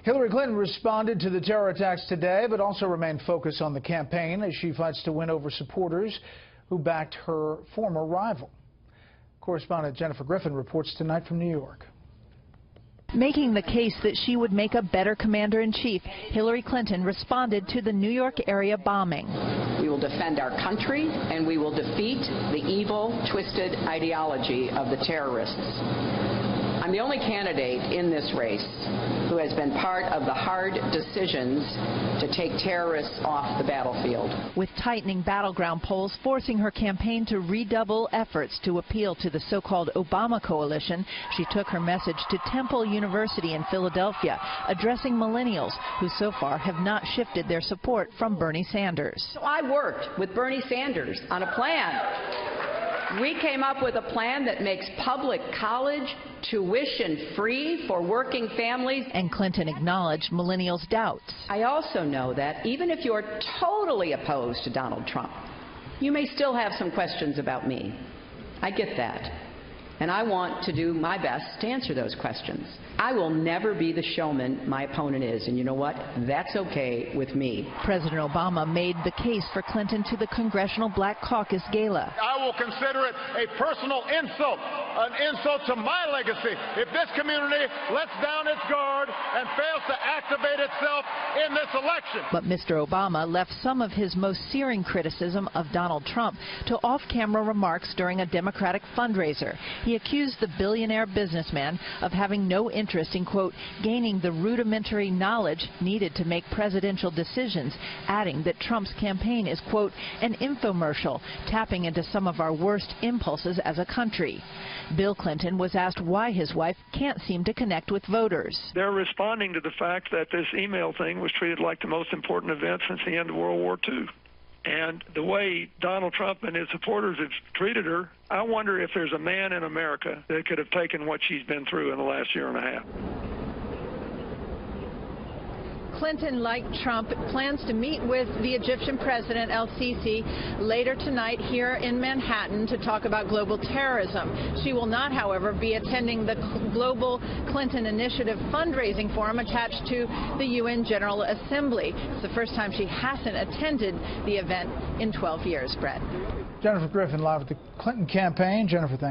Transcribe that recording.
Hillary Clinton responded to the terror attacks today, but also remained focused on the campaign as she fights to win over supporters who backed her former rival. Correspondent Jennifer Griffin reports tonight from New York. Making the case that she would make a better commander-in-chief, Hillary Clinton responded to the New York area bombing. We will defend our country, and we will defeat the evil, twisted ideology of the terrorists. I'm the only candidate in this race who has been part of the hard decisions to take terrorists off the battlefield. With tightening battleground polls forcing her campaign to redouble efforts to appeal to the so-called Obama coalition, she took her message to Temple University in Philadelphia, addressing millennials who so far have not shifted their support from Bernie Sanders. So I worked with Bernie Sanders on a plan. We came up with a plan that makes public college tuition free for working families. And Clinton acknowledged millennials' doubts. I also know that even if you're totally opposed to Donald Trump, you may still have some questions about me. I get that. And I want to do my best to answer those questions. I will never be the showman my opponent is, and you know what? That's okay with me. President Obama made the case for Clinton to the Congressional Black Caucus Gala. I will consider it a personal insult, an insult to my legacy, if this community lets down its guard and fails to activate itself in this election. But Mr. Obama left some of his most searing criticism of Donald Trump to off-camera remarks during a Democratic fundraiser. He accused the billionaire businessman of having no interest in, quote, gaining the rudimentary knowledge needed to make presidential decisions, adding that Trump's campaign is, quote, an infomercial, tapping into some of our worst impulses as a country. Bill Clinton was asked why his wife can't seem to connect with voters. They're responding to the fact that this email thing was treated like the most important event since the end of World War II. And the way Donald Trump and his supporters have treated her, I wonder if there's a man in America that could have taken what she's been through in the last year and a half. Clinton, like Trump, plans to meet with the Egyptian president El-Sisi later tonight here in Manhattan to talk about global terrorism. She will not, however, be attending the Global Clinton Initiative fundraising forum attached to the UN General Assembly. It's the first time she hasn't attended the event in 12 years, Brett. Jennifer Griffin live at the Clinton campaign. Jennifer, thank you.